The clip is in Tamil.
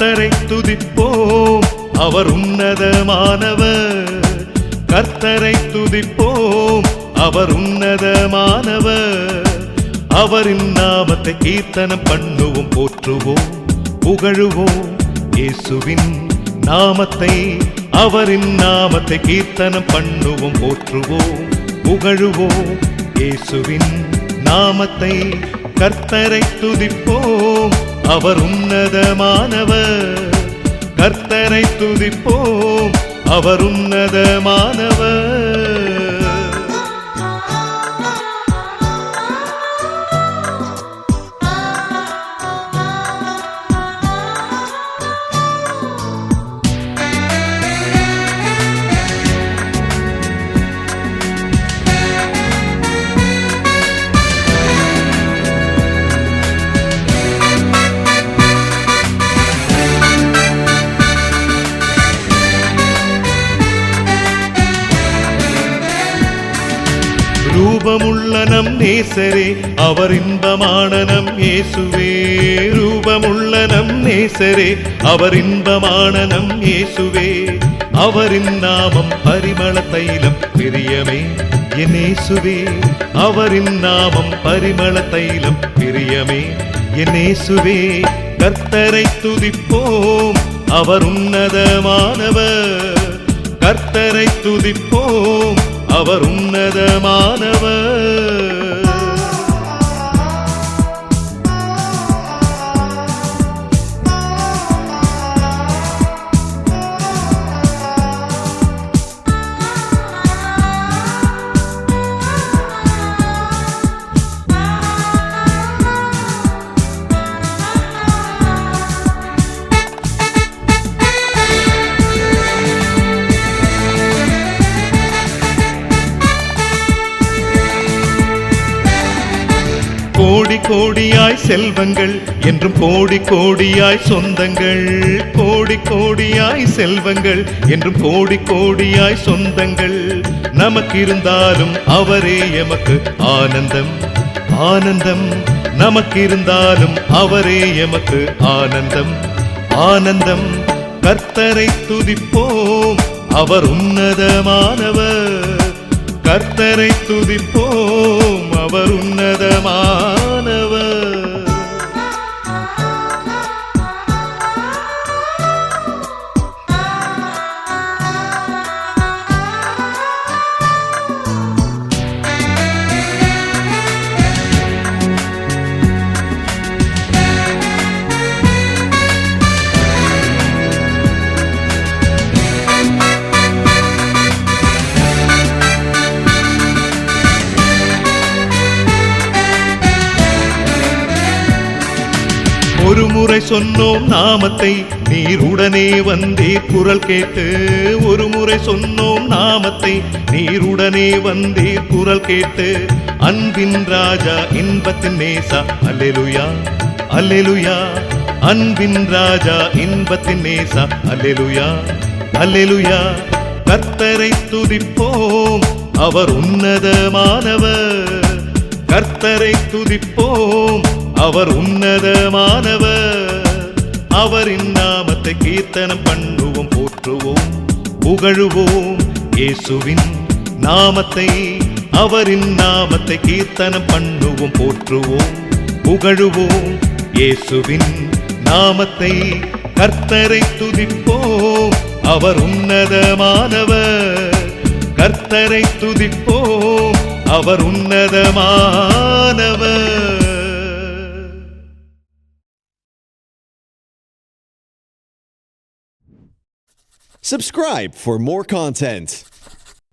கர்த்தரை துதிப்போம், அவர் உன்னதமானவர். கர்த்தரை துதிப்போம், அவர் உன்னதமானவர். அவரின் நாமத்தை கீர்த்தனம் பண்ணுவோம், போற்றுவோம், புகழுவோம் இயேசுவின் நாமத்தை. அவரின் நாமத்தை கீர்த்தனம் பண்ணுவோம், போற்றுவோம், புகழுவோம் இயேசுவின் நாமத்தை. கர்த்தரை துதிப்போம், அவர் உன்னதமானவர். கர்த்தரை துதிப்போம், அவர் உன்னதமானவர். ரூபமுள்ள நம் நேசரே, அவர் இன்பமான நம் இயேசுவே. ரூபமுள்ள நம் நேசரே, அவர் இன்பமான நம் இயேசுவே. அவரின் நாமம் பரிமள தைலம் பிரியமே என் இயேசுவே. அவரின் நாமம் பரிமள தைலம் பிரியமே என் இயேசுவே. கர்த்தரை துதிப்போம், அவர் உன்னதமானவர். கர்த்தரை துதிப்போம், அவர் உன்னதமானவர். கோடி கோடியாய் செல்வங்கள் என்றும் கோடி கோடியாய் சொந்தங்கள். கோடி கோடியாய் செல்வங்கள் என்றும் கோடி கோடியாய் சொந்தங்கள். நமக்கு இருந்தாலும் அவரே எமக்கு ஆனந்தம், ஆனந்தம். நமக்கு இருந்தாலும் அவரே எமக்கு ஆனந்தம், ஆனந்தம். கர்த்தரை துதிப்போம், அவர் உன்னதமானவர். கர்த்தரை துதிப்போம், அவர் உன்னதமானவர். ஒரு முறை சொன்னோம் நாமத்தை, நீர் உடனே வந்தீர் குரல் கேட்டு. ஒரு முறை சொன்னோம் நாமத்தை, நீர் உடனே வந்தீர் குரல் கேட்டு. அன்பின் ராஜா, இன்பத்தின் நேசா, அல்லேலூயா, அல்லேலூயா. அன்பின் ராஜா, இன்பத்தின் நேசா, அல்லேலூயா, அல்லேலூயா. கர்த்தரை துதிப்போம், அவர் உன்னதமானவர். கர்த்தரை துதிப்போம், அவர் உன்னதமானவர். அவரின் நாமத்தை கீர்த்தனம் பண்ணுவோம், போற்றுவோம், புகழுவோம் இயேசுவின் நாமத்தை. அவரின் நாமத்தை கீர்த்தனம் பண்ணுவோம், போற்றுவோம், புகழுவோம் இயேசுவின் நாமத்தை. கர்த்தரை துதிப்போம், அவர் உன்னதமானவர். கர்த்தரை துதிப்போம், அவர் உன்னதமானவர். Subscribe for more content.